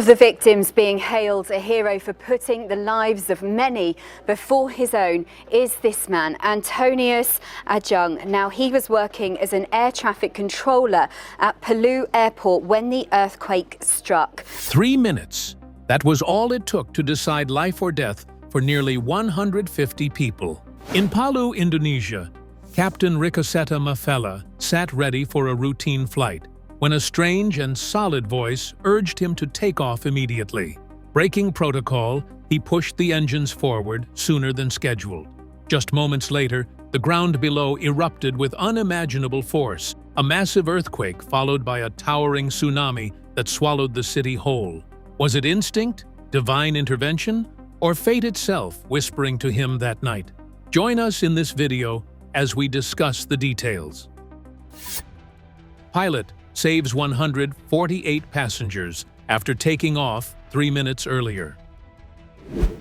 the victims being hailed a hero for putting the lives of many before his own is this man, Antonius Ajung. Now, he was working as an air traffic controller at Palu airport when the earthquake struck. 3 minutes. That was all it took to decide life or death for nearly 150 people. In Palu, Indonesia, Captain Ricosetta Mafella sat ready for a routine flight when a strange and solid voice urged him to take off immediately. Breaking protocol, he pushed the engines forward sooner than scheduled. Just moments later, the ground below erupted with unimaginable force, a massive earthquake followed by a towering tsunami that swallowed the city whole. Was it instinct, divine intervention, or fate itself whispering to him that night? Join us in this video as we discuss the details. Pilot saves 148 passengers after taking off 3 minutes earlier.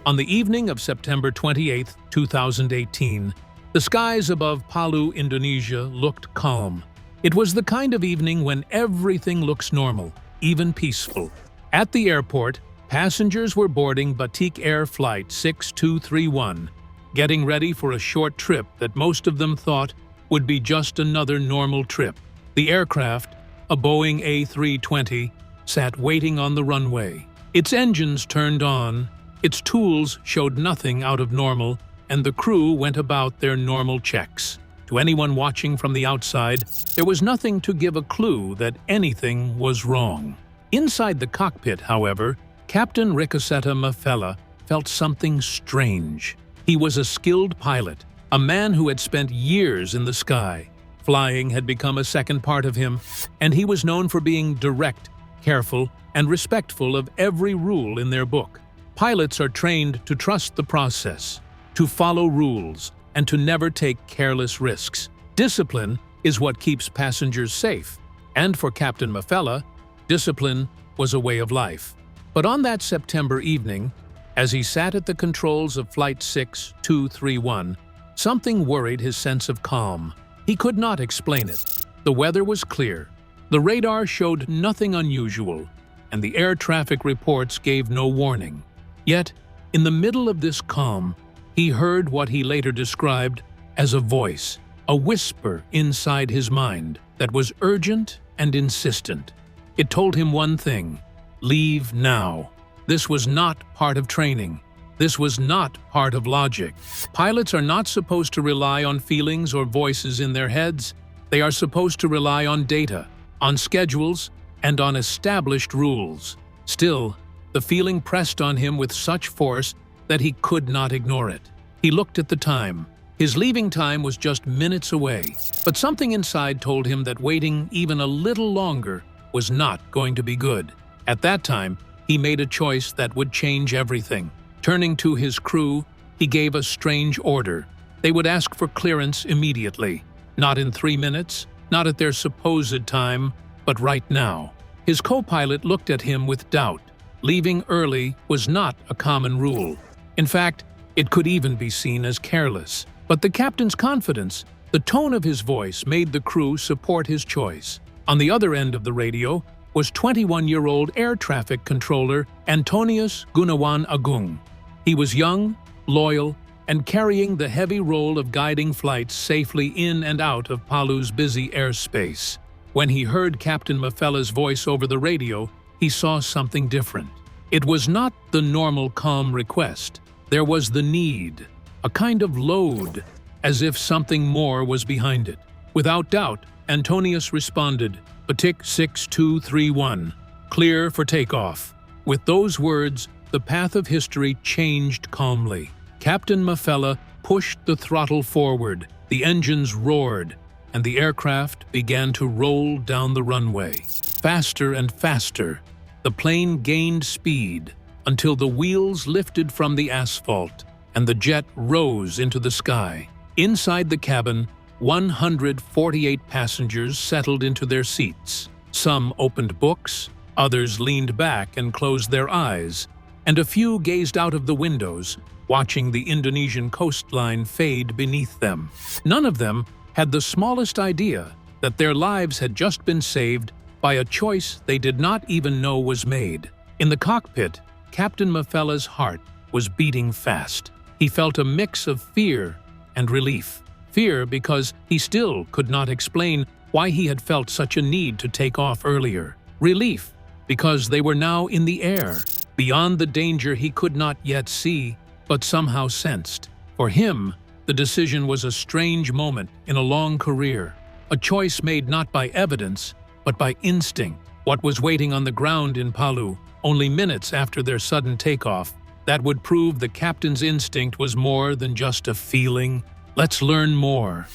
On the evening of September 28, 2018, the skies above Palu, Indonesia looked calm. It was the kind of evening when everything looks normal, even peaceful. At the airport, passengers were boarding Batik Air Flight 6231, getting ready for a short trip that most of them thought would be just another normal trip. The aircraft, a Boeing A320, sat waiting on the runway. Its engines turned on, its tools showed nothing out of normal, and the crew went about their normal checks. To anyone watching from the outside, there was nothing to give a clue that anything was wrong. Inside the cockpit, however, Captain Ricosetta Mafella felt something strange. He was a skilled pilot, a man who had spent years in the sky. Flying had become a second part of him, and he was known for being direct, careful, and respectful of every rule in their book. Pilots are trained to trust the process, to follow rules, and to never take careless risks. Discipline is what keeps passengers safe, and for Captain Mafella, discipline was a way of life. But on that September evening, as he sat at the controls of Flight 6231, something worried his sense of calm. He could not explain it. The weather was clear, the radar showed nothing unusual, and the air traffic reports gave no warning. Yet, in the middle of this calm, he heard what he later described as a voice, a whisper inside his mind that was urgent and insistent. It told him one thing: leave now. This was not part of training. This was not part of logic. Pilots are not supposed to rely on feelings or voices in their heads. They are supposed to rely on data, on schedules, and on established rules. Still, the feeling pressed on him with such force that he could not ignore it. He looked at the time. His leaving time was just minutes away, but something inside told him that waiting even a little longer was not going to be good. At that time, he made a choice that would change everything. Turning to his crew, he gave a strange order. They would ask for clearance immediately. Not in 3 minutes, not at their supposed time, but right now. His co-pilot looked at him with doubt. Leaving early was not a common rule. In fact, it could even be seen as careless. But the captain's confidence, the tone of his voice, made the crew support his choice. On the other end of the radio was 21-year-old air traffic controller Antonius Gunawan Agung. He was young, loyal, and carrying the heavy role of guiding flights safely in and out of Palu's busy airspace. When he heard Captain Mafella's voice over the radio, he saw something different. It was not the normal calm request. There was the need, a kind of load, as if something more was behind it. Without doubt, Antonius responded, "Batik 6231, clear for takeoff." With those words, the path of history changed calmly. Captain Mafella pushed the throttle forward, the engines roared, and the aircraft began to roll down the runway. Faster and faster, the plane gained speed until the wheels lifted from the asphalt and the jet rose into the sky. Inside the cabin, 148 passengers settled into their seats. Some opened books, others leaned back and closed their eyes, and a few gazed out of the windows, watching the Indonesian coastline fade beneath them. None of them had the smallest idea that their lives had just been saved by a choice they did not even know was made. In the cockpit, Captain Mafella's heart was beating fast. He felt a mix of fear and relief. Fear because he still could not explain why he had felt such a need to take off earlier. Relief because they were now in the air, beyond the danger he could not yet see, but somehow sensed. For him, the decision was a strange moment in a long career, a choice made not by evidence, but by instinct. What was waiting on the ground in Palu, only minutes after their sudden takeoff, that would prove the captain's instinct was more than just a feeling. Let's learn more.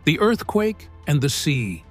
The earthquake and the sea.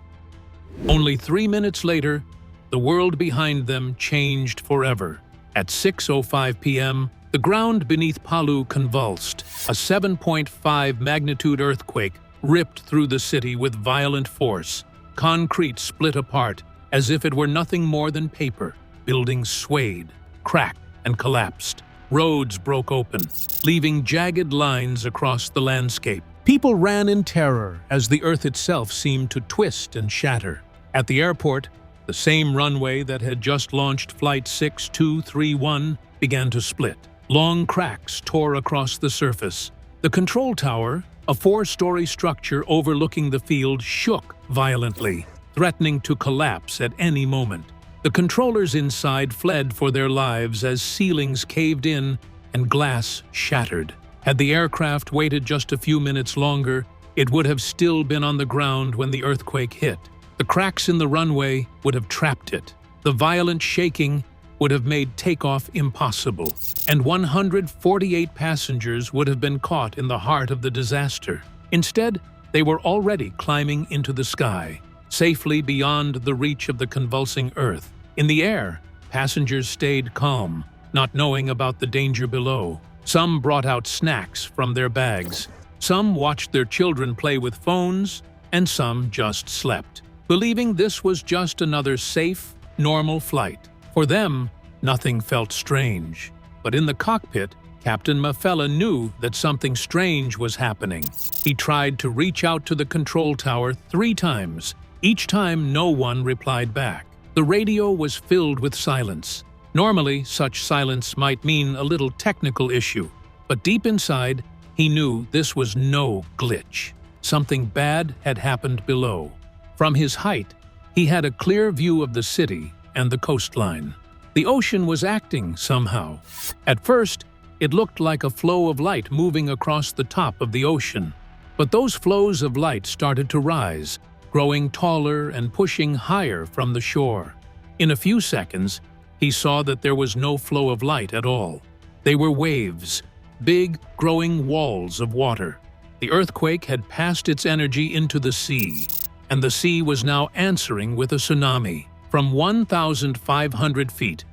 Only 3 minutes later, the world behind them changed forever. At 6:05 p.m., the ground beneath Palu convulsed. A 7.5 magnitude earthquake ripped through the city with violent force. Concrete split apart as if it were nothing more than paper. Buildings swayed, cracked, and collapsed. Roads broke open, leaving jagged lines across the landscape. People ran in terror as the earth itself seemed to twist and shatter. At the airport, the same runway that had just launched Flight 6231 began to split. Long cracks tore across the surface. The control tower, a 4-story structure overlooking the field, shook violently, threatening to collapse at any moment. The controllers inside fled for their lives as ceilings caved in and glass shattered. Had the aircraft waited just a few minutes longer, it would have still been on the ground when the earthquake hit. The cracks in the runway would have trapped it. The violent shaking would have made takeoff impossible, and 148 passengers would have been caught in the heart of the disaster. Instead, they were already climbing into the sky, safely beyond the reach of the convulsing earth. In the air, passengers stayed calm, not knowing about the danger below. Some brought out snacks from their bags. Some watched their children play with phones, and some just slept, believing this was just another safe, normal flight. For them, nothing felt strange. But in the cockpit, Captain Mafella knew that something strange was happening. He tried to reach out to the control tower 3 times. Each time, no one replied back. The radio was filled with silence. Normally, such silence might mean a little technical issue, but deep inside, he knew this was no glitch. Something bad had happened below. From his height, he had a clear view of the city and the coastline. The ocean was acting somehow. At first, it looked like a flow of light moving across the top of the ocean. But those flows of light started to rise, growing taller and pushing higher from the shore. In a few seconds, he saw that there was no flow of light at all. They were waves, big, growing walls of water. The earthquake had passed its energy into the sea, and the sea was now answering with a tsunami. From 1,500 feet,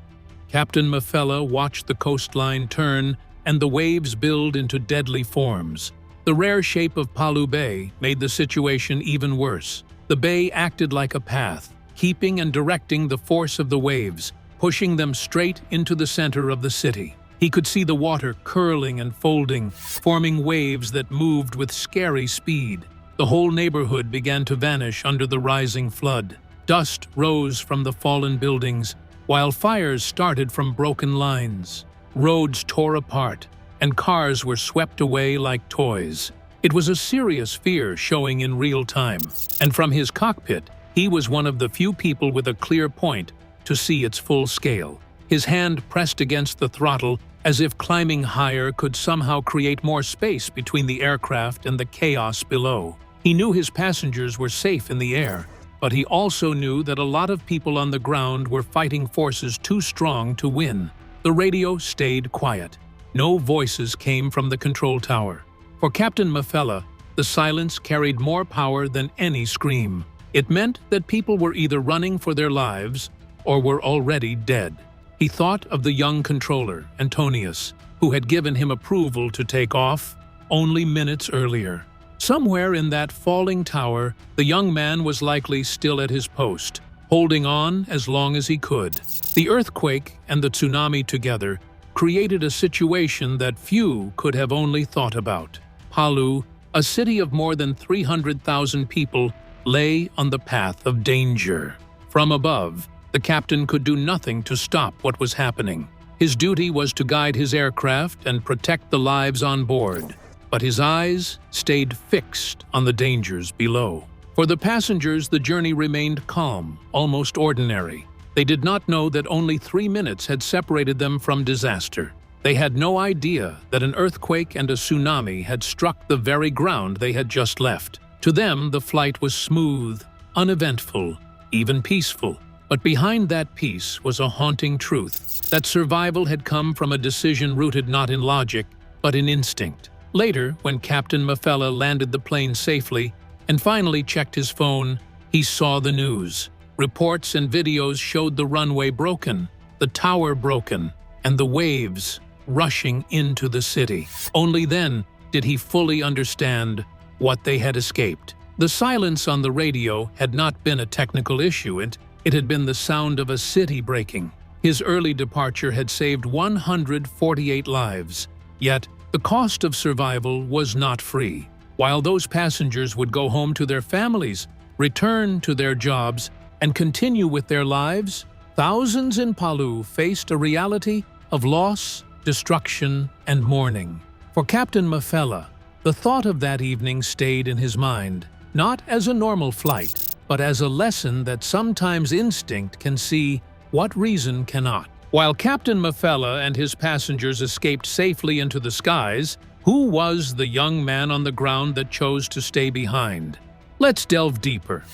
Captain Mafella watched the coastline turn and the waves build into deadly forms. The rare shape of Palu Bay made the situation even worse. The bay acted like a path, keeping and directing the force of the waves, pushing them straight into the center of the city. He could see the water curling and folding, forming waves that moved with scary speed. The whole neighborhood began to vanish under the rising flood. Dust rose from the fallen buildings, while fires started from broken lines. Roads tore apart, and cars were swept away like toys. It was a serious fear showing in real time, and from his cockpit, he was one of the few people with a clear point to see its full scale. His hand pressed against the throttle as if climbing higher could somehow create more space between the aircraft and the chaos below. He knew his passengers were safe in the air, but he also knew that a lot of people on the ground were fighting forces too strong to win. The radio stayed quiet. No voices came from the control tower. For Captain Mafella, the silence carried more power than any scream. It meant that people were either running for their lives or were already dead. He thought of the young controller, Antonius, who had given him approval to take off only minutes earlier. Somewhere in that falling tower, the young man was likely still at his post, holding on as long as he could. The earthquake and the tsunami together created a situation that few could have only thought about. Palu, a city of more than 300,000 people, lay on the path of danger. From above, The captain could do nothing to stop what was happening. His duty was to guide his aircraft and protect the lives on board, but his eyes stayed fixed on the dangers below. For the passengers, the journey remained calm, almost ordinary. They did not know that only 3 minutes had separated them from disaster. They had no idea that an earthquake and a tsunami had struck the very ground they had just left. To them, the flight was smooth, uneventful, even peaceful. But behind that peace was a haunting truth, that survival had come from a decision rooted not in logic, but in instinct. Later, when Captain Mafella landed the plane safely and finally checked his phone, he saw the news. Reports and videos showed the runway broken, the tower broken, and the waves rushing into the city. Only then did he fully understand what they had escaped. The silence on the radio had not been a technical issue, it had been the sound of a city breaking. His early departure had saved 148 lives, yet the cost of survival was not free. While those passengers would go home to their families, return to their jobs, and continue with their lives, thousands in Palu faced a reality of loss, destruction, and mourning. For Captain Mafella, the thought of that evening stayed in his mind, not as a normal flight, but as a lesson that sometimes instinct can see what reason cannot. While Captain Mafella and his passengers escaped safely into the skies, who was the young man on the ground that chose to stay behind? Let's delve deeper.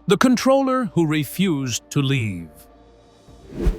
The controller who refused to leave.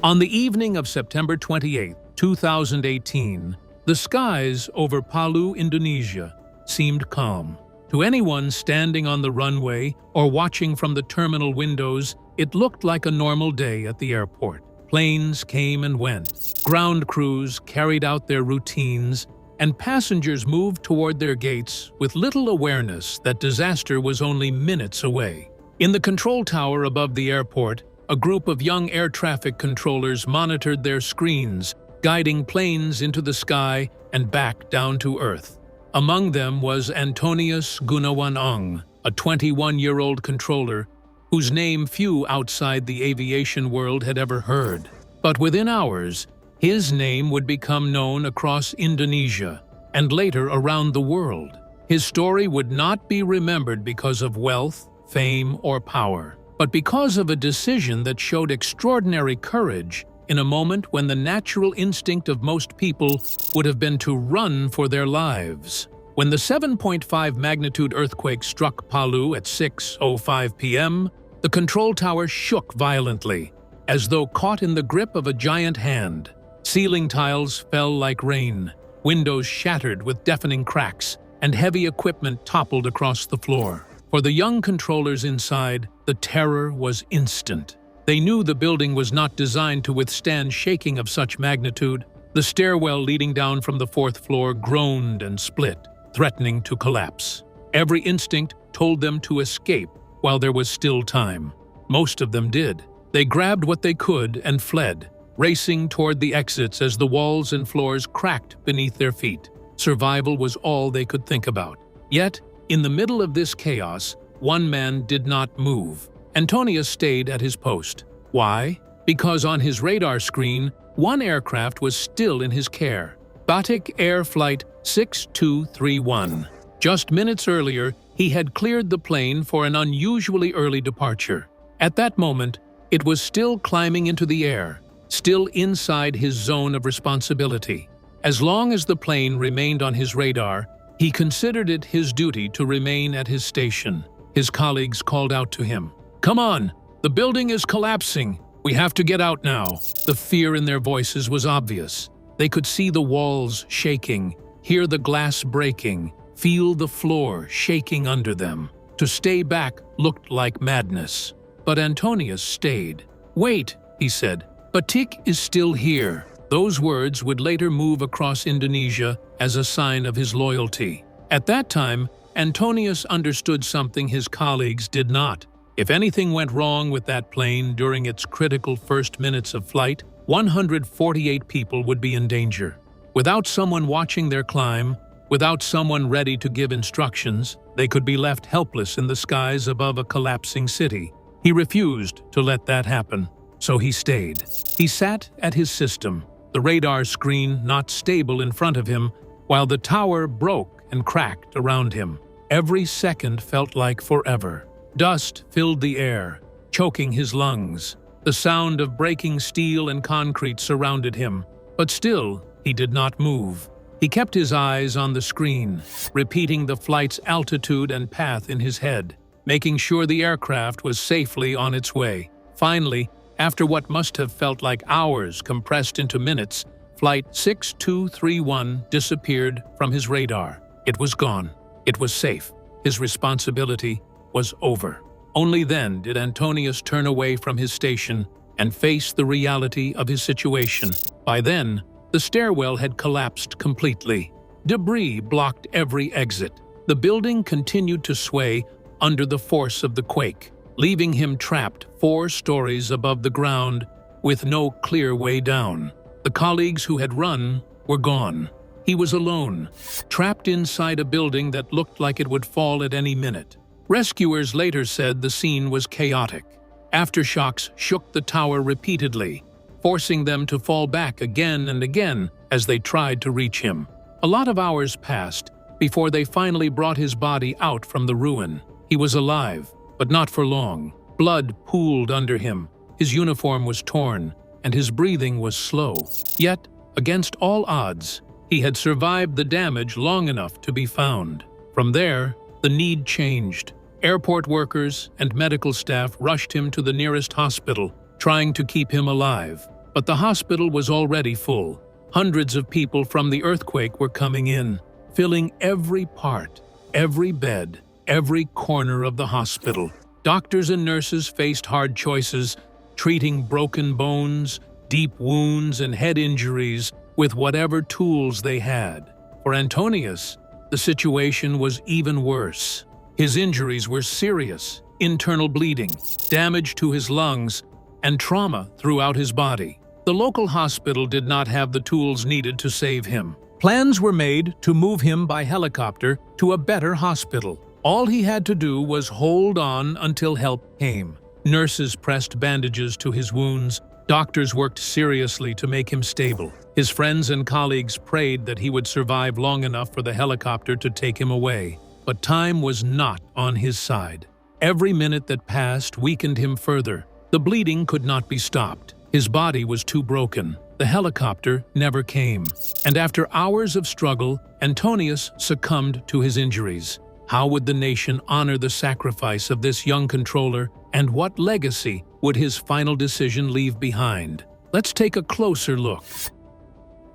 On the evening of September 28, 2018, the skies over Palu, Indonesia, seemed calm. To anyone standing on the runway or watching from the terminal windows, it looked like a normal day at the airport. Planes came and went, ground crews carried out their routines, and passengers moved toward their gates with little awareness that disaster was only minutes away. In the control tower above the airport, a group of young air traffic controllers monitored their screens, guiding planes into the sky and back down to Earth. Among them was Antonius Gunawan, a 21-year-old controller whose name few outside the aviation world had ever heard. But within hours, his name would become known across Indonesia and later around the world. His story would not be remembered because of wealth, fame, or power, but because of a decision that showed extraordinary courage in a moment when the natural instinct of most people would have been to run for their lives. When the 7.5 magnitude earthquake struck Palu at 6:05 p.m., the control tower shook violently, as though caught in the grip of a giant hand. Ceiling tiles fell like rain, windows shattered with deafening cracks, and heavy equipment toppled across the floor. For the young controllers inside, the terror was instant. They knew the building was not designed to withstand shaking of such magnitude. The stairwell leading down from the 4th floor groaned and split, threatening to collapse. Every instinct told them to escape while there was still time. Most of them did. They grabbed what they could and fled, racing toward the exits as the walls and floors cracked beneath their feet. Survival was all they could think about. Yet, in the middle of this chaos, one man did not move. Antonius stayed at his post. Why? Because on his radar screen, one aircraft was still in his care. Batik Air Flight 6231. Just minutes earlier, he had cleared the plane for an unusually early departure. At that moment, it was still climbing into the air, still inside his zone of responsibility. As long as the plane remained on his radar, he considered it his duty to remain at his station. His colleagues called out to him, "Come on, the building is collapsing. We have to get out now." The fear in their voices was obvious. They could see the walls shaking, hear the glass breaking, feel the floor shaking under them. To stay back looked like madness. But Antonius stayed. "Wait," he said, "Batik is still here." Those words would later move across Indonesia as a sign of his loyalty. At that time, Antonius understood something his colleagues did not. If anything went wrong with that plane during its critical first minutes of flight, 148 people would be in danger. Without someone watching their climb, without someone ready to give instructions, they could be left helpless in the skies above a collapsing city. He refused to let that happen, so he stayed. He sat at his system, the radar screen not stable in front of him, while the tower broke and cracked around him. Every second felt like forever. Dust filled the air, choking his lungs. The sound of breaking steel and concrete surrounded him, but still he did not move. He kept his eyes on the screen, repeating the flight's altitude and path in his head, making sure the aircraft was safely on its way. Finally, after what must have felt like hours compressed into minutes, Flight 6231 disappeared from his radar. It was gone. It was safe. His responsibility was over. Only then did Antonius turn away from his station and face the reality of his situation. By then, the stairwell had collapsed completely. Debris blocked every exit. The building continued to sway under the force of the quake, leaving him trapped 4 stories above the ground with no clear way down. The colleagues who had run were gone. He was alone, trapped inside a building that looked like it would fall at any minute. Rescuers later said the scene was chaotic. Aftershocks shook the tower repeatedly, forcing them to fall back again and again as they tried to reach him. A lot of hours passed before they finally brought his body out from the ruin. He was alive, but not for long. Blood pooled under him, his uniform was torn, and his breathing was slow. Yet, against all odds, he had survived the damage long enough to be found. From there, the need changed. Airport workers and medical staff rushed him to the nearest hospital, trying to keep him alive. But the hospital was already full. Hundreds of people from the earthquake were coming in, filling every part, every bed, every corner of the hospital. Doctors and nurses faced hard choices, treating broken bones, deep wounds, and head injuries with whatever tools they had. For Antonius, the situation was even worse. His injuries were serious: internal bleeding, damage to his lungs, and trauma throughout his body. The local hospital did not have the tools needed to save him. Plans were made to move him by helicopter to a better hospital. All he had to do was hold on until help came. Nurses pressed bandages to his wounds. Doctors worked seriously to make him stable. His friends and colleagues prayed that he would survive long enough for the helicopter to take him away. But time was not on his side. Every minute that passed weakened him further. The bleeding could not be stopped. His body was too broken. The helicopter never came. And after hours of struggle, Antonius succumbed to his injuries. How would the nation honor the sacrifice of this young controller, and what legacy would his final decision leave behind? Let's take a closer look.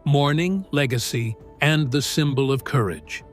Mourning, legacy, and the symbol of courage.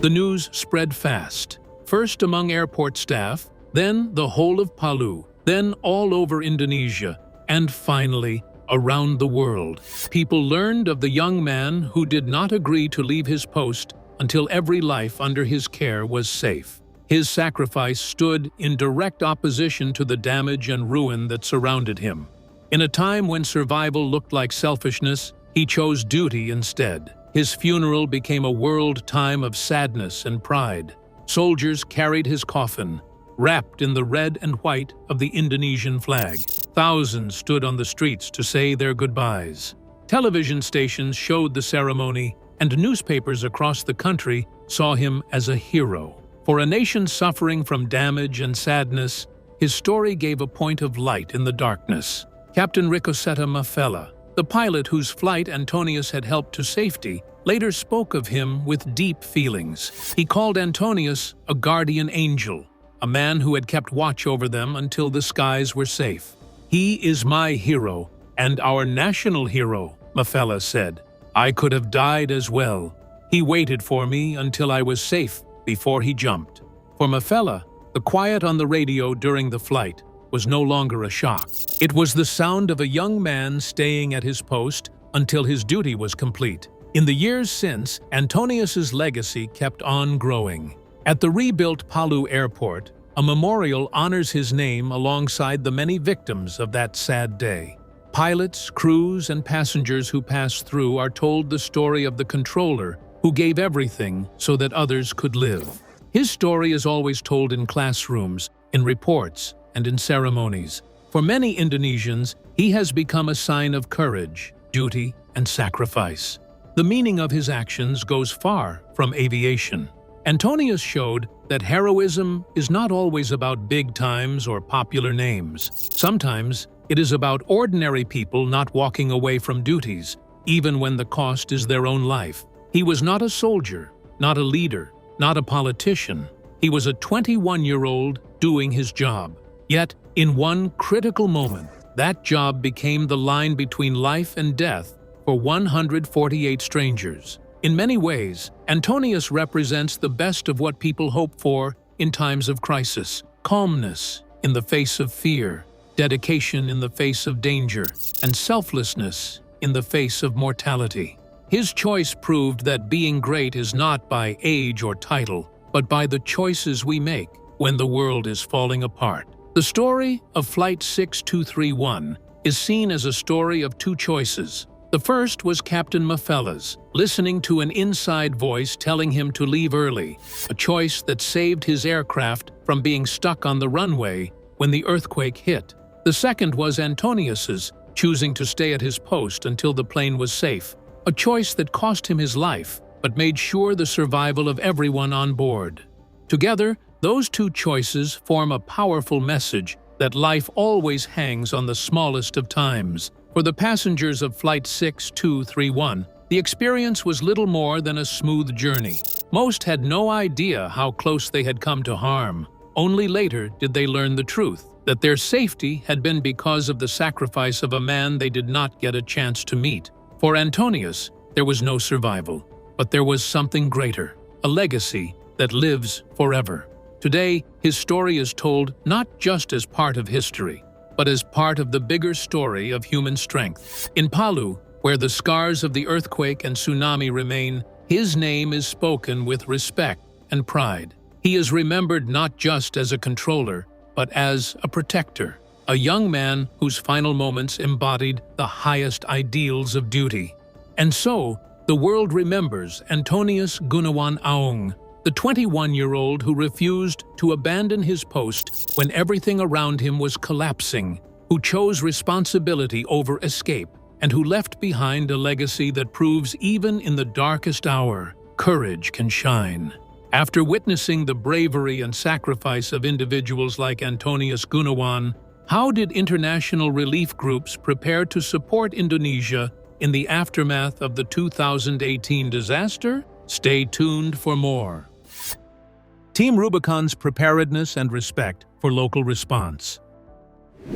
The news spread fast, first among airport staff, then the whole of Palu, then all over Indonesia, and finally, around the world. People learned of the young man who did not agree to leave his post until every life under his care was safe. His sacrifice stood in direct opposition to the damage and ruin that surrounded him. In a time when survival looked like selfishness, he chose duty instead. His funeral became a world time of sadness and pride. Soldiers carried his coffin, wrapped in the red and white of the Indonesian flag. Thousands stood on the streets to say their goodbyes. Television stations showed the ceremony, and newspapers across the country saw him as a hero. For a nation suffering from damage and sadness, his story gave a point of light in the darkness. Captain Ricosetta Mafella, the pilot whose flight Antonius had helped to safety, later spoke of him with deep feelings. He called Antonius a guardian angel, a man who had kept watch over them until the skies were safe. "He is my hero, and our national hero," Mafella said. "I could have died as well. He waited for me until I was safe before he jumped." For Mafella, the quiet on the radio during the flight was no longer a shock. It was the sound of a young man staying at his post until his duty was complete. In the years since, Antonius's legacy kept on growing. At the rebuilt Palu airport, a memorial honors his name alongside the many victims of that sad day. Pilots, crews, and passengers who passed through are told the story of the controller who gave everything so that others could live. His story is always told in classrooms, in reports, and in ceremonies. For many Indonesians, he has become a sign of courage, duty, and sacrifice. The meaning of his actions goes far from aviation. Antonius showed that heroism is not always about big times or popular names. Sometimes it is about ordinary people not walking away from duties, even when the cost is their own life. He was not a soldier, not a leader, not a politician. He was a 21-year-old doing his job. Yet, in one critical moment, that job became the line between life and death for 148 strangers. In many ways, Antonius represents the best of what people hope for in times of crisis: calmness in the face of fear, dedication in the face of danger, and selflessness in the face of mortality. His choice proved that being great is not by age or title, but by the choices we make when the world is falling apart. The story of Flight 6231 is seen as a story of two choices. The first was Captain Mafella's, listening to an inside voice telling him to leave early, a choice that saved his aircraft from being stuck on the runway when the earthquake hit. The second was Antonius's, choosing to stay at his post until the plane was safe, a choice that cost him his life but made sure the survival of everyone on board. Together, those two choices form a powerful message that life always hangs on the smallest of times. For the passengers of Flight 6231, the experience was little more than a smooth journey. Most had no idea how close they had come to harm. Only later did they learn the truth, that their safety had been because of the sacrifice of a man they did not get a chance to meet. For Antonius, there was no survival, but there was something greater, a legacy that lives forever. Today, his story is told not just as part of history, but as part of the bigger story of human strength. In Palu, where the scars of the earthquake and tsunami remain, his name is spoken with respect and pride. He is remembered not just as a controller, but as a protector, a young man whose final moments embodied the highest ideals of duty. And so, the world remembers Antonius Gunawan Aung, the 21-year-old who refused to abandon his post when everything around him was collapsing, who chose responsibility over escape, and who left behind a legacy that proves even in the darkest hour, courage can shine. After witnessing the bravery and sacrifice of individuals like Antonius Gunawan, how did international relief groups prepare to support Indonesia in the aftermath of the 2018 disaster? Stay tuned for more. Team Rubicon's preparedness and respect for local response.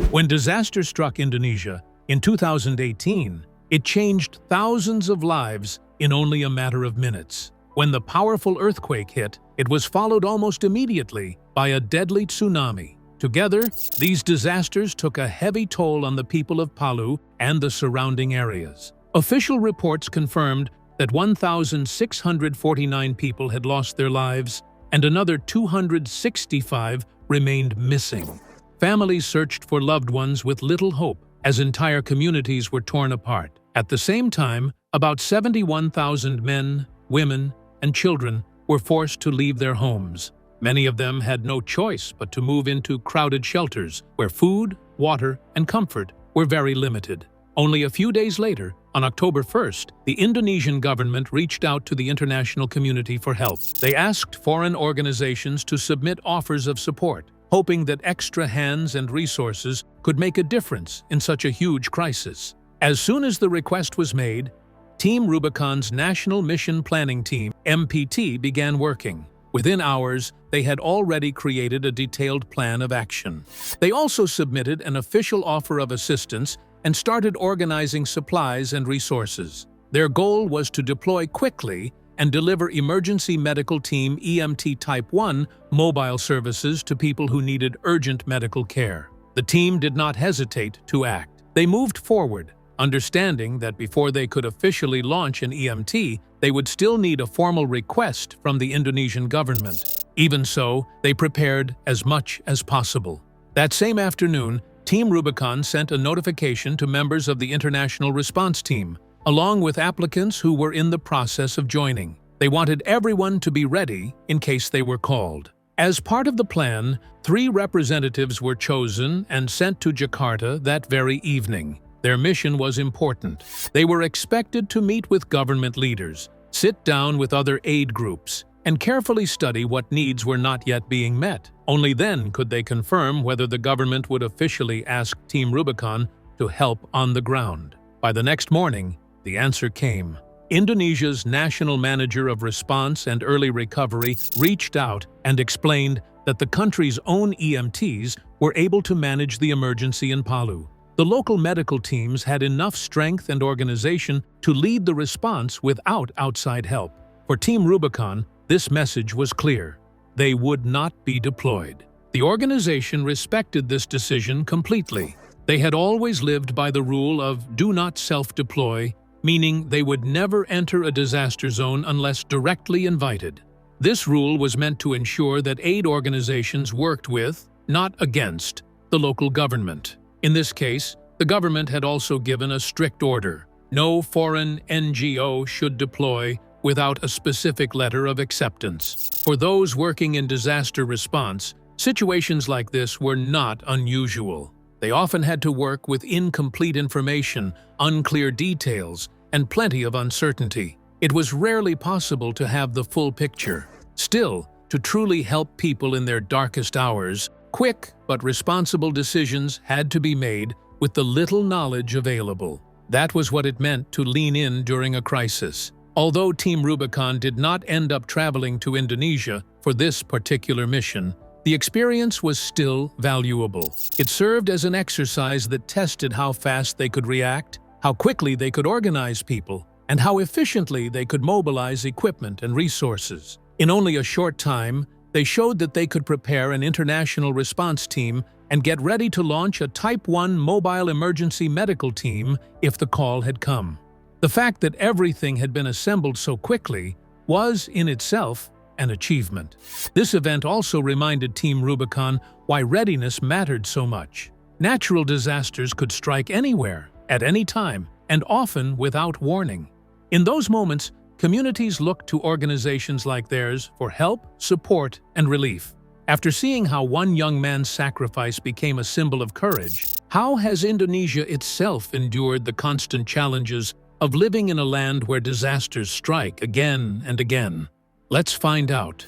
When disaster struck Indonesia in 2018, it changed thousands of lives in only a matter of minutes. When the powerful earthquake hit, it was followed almost immediately by a deadly tsunami. Together, these disasters took a heavy toll on the people of Palu and the surrounding areas. Official reports confirmed that 1,649 people had lost their lives and another 265 remained missing. Families searched for loved ones with little hope as entire communities were torn apart. At the same time, about 71,000 men, women, and children were forced to leave their homes. Many of them had no choice but to move into crowded shelters where food, water, and comfort were very limited. Only a few days later, on October 1st, the Indonesian government reached out to the international community for help. They asked foreign organizations to submit offers of support, hoping that extra hands and resources could make a difference in such a huge crisis. As soon as the request was made, Team Rubicon's National Mission Planning Team, MPT, began working. Within hours, they had already created a detailed plan of action. They also submitted an official offer of assistance and started organizing supplies and resources. Their goal was to deploy quickly and deliver emergency medical team EMT Type 1 mobile services to people who needed urgent medical care. The team did not hesitate to act. They moved forward, understanding that before they could officially launch an EMT, they would still need a formal request from the Indonesian government. Even so, they prepared as much as possible. That same afternoon, Team Rubicon sent a notification to members of the International Response Team, along with applicants who were in the process of joining. They wanted everyone to be ready in case they were called. As part of the plan, 3 representatives were chosen and sent to Jakarta that very evening. Their mission was important. They were expected to meet with government leaders, sit down with other aid groups, and carefully study what needs were not yet being met. Only then could they confirm whether the government would officially ask Team Rubicon to help on the ground. By the next morning, the answer came. Indonesia's National Manager of Response and Early Recovery reached out and explained that the country's own EMTs were able to manage the emergency in Palu. The local medical teams had enough strength and organization to lead the response without outside help. For Team Rubicon, this message was clear. They would not be deployed. The organization respected this decision completely. They had always lived by the rule of do not self-deploy, meaning they would never enter a disaster zone unless directly invited. This rule was meant to ensure that aid organizations worked with, not against, the local government. In this case, the government had also given a strict order. No foreign NGO should deploy without a specific letter of acceptance. For those working in disaster response, situations like this were not unusual. They often had to work with incomplete information, unclear details, and plenty of uncertainty. It was rarely possible to have the full picture. Still, to truly help people in their darkest hours, quick but responsible decisions had to be made with the little knowledge available. That was what it meant to lean in during a crisis. Although Team Rubicon did not end up traveling to Indonesia for this particular mission, the experience was still valuable. It served as an exercise that tested how fast they could react, how quickly they could organize people, and how efficiently they could mobilize equipment and resources. In only a short time, they showed that they could prepare an international response team and get ready to launch a Type 1 mobile emergency medical team if the call had come. The fact that everything had been assembled so quickly was, in itself, an achievement. This event also reminded Team Rubicon why readiness mattered so much. Natural disasters could strike anywhere, at any time, and often without warning. In those moments, communities looked to organizations like theirs for help, support, and relief. After seeing how one young man's sacrifice became a symbol of courage, how has Indonesia itself endured the constant challenges of living in a land where disasters strike again and again? Let's find out.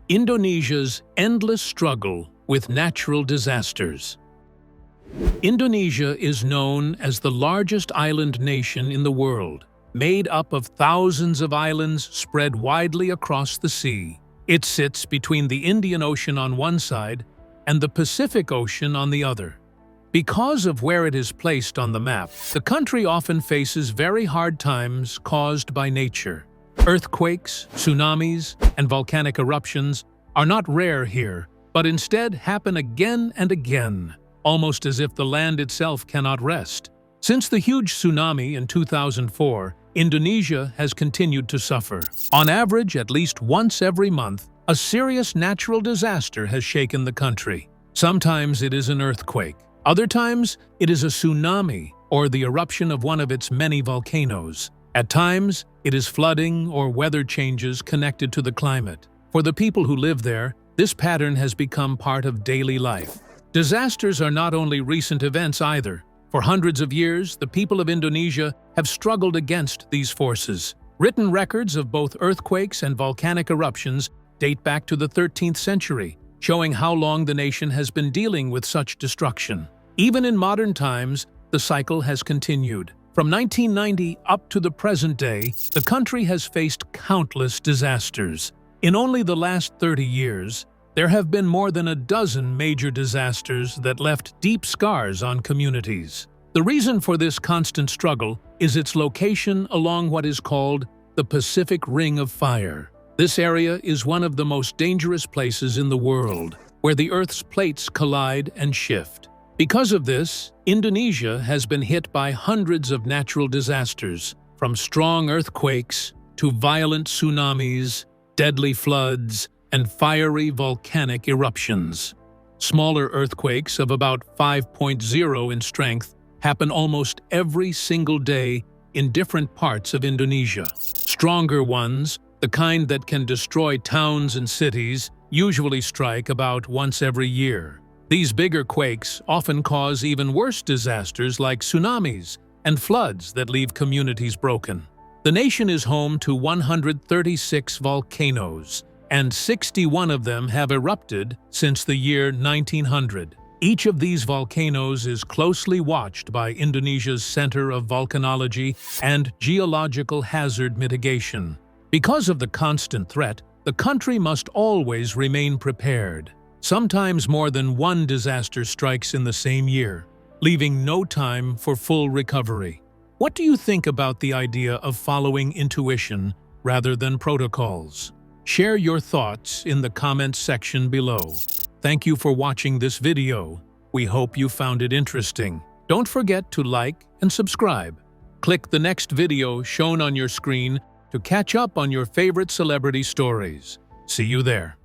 Indonesia's endless struggle with natural disasters. Indonesia is known as the largest island nation in the world, made up of thousands of islands spread widely across the sea. It sits between the Indian Ocean on one side and the Pacific Ocean on the other. Because of where it is placed on the map, the country often faces very hard times caused by nature. Earthquakes, tsunamis, and volcanic eruptions are not rare here, but instead happen again and again, almost as if the land itself cannot rest. Since the huge tsunami in 2004, Indonesia has continued to suffer. On average, at least once every month, a serious natural disaster has shaken the country. Sometimes it is an earthquake. Other times, it is a tsunami or the eruption of one of its many volcanoes. At times, it is flooding or weather changes connected to the climate. For the people who live there, this pattern has become part of daily life. Disasters are not only recent events either. For hundreds of years, the people of Indonesia have struggled against these forces. Written records of both earthquakes and volcanic eruptions date back to the 13th century, showing how long the nation has been dealing with such destruction. Even in modern times, the cycle has continued. From 1990 up to the present day, the country has faced countless disasters. In only the last 30 years, there have been more than a dozen major disasters that left deep scars on communities. The reason for this constant struggle is its location along what is called the Pacific Ring of Fire. This area is one of the most dangerous places in the world, where the Earth's plates collide and shift. Because of this, Indonesia has been hit by hundreds of natural disasters, from strong earthquakes to violent tsunamis, deadly floods, and fiery volcanic eruptions. Smaller earthquakes of about 5.0 in strength happen almost every single day in different parts of Indonesia. Stronger ones, the kind that can destroy towns and cities, usually strike about once every year. These bigger quakes often cause even worse disasters like tsunamis and floods that leave communities broken. The nation is home to 136 volcanoes, and 61 of them have erupted since the year 1900. Each of these volcanoes is closely watched by Indonesia's Center of Volcanology and Geological Hazard Mitigation. Because of the constant threat, the country must always remain prepared. Sometimes more than one disaster strikes in the same year, leaving no time for full recovery. What do you think about the idea of following intuition rather than protocols? Share your thoughts in the comments section below. Thank you for watching this video. We hope you found it interesting. Don't forget to like and subscribe. Click the next video shown on your screen to catch up on your favorite celebrity stories. See you there.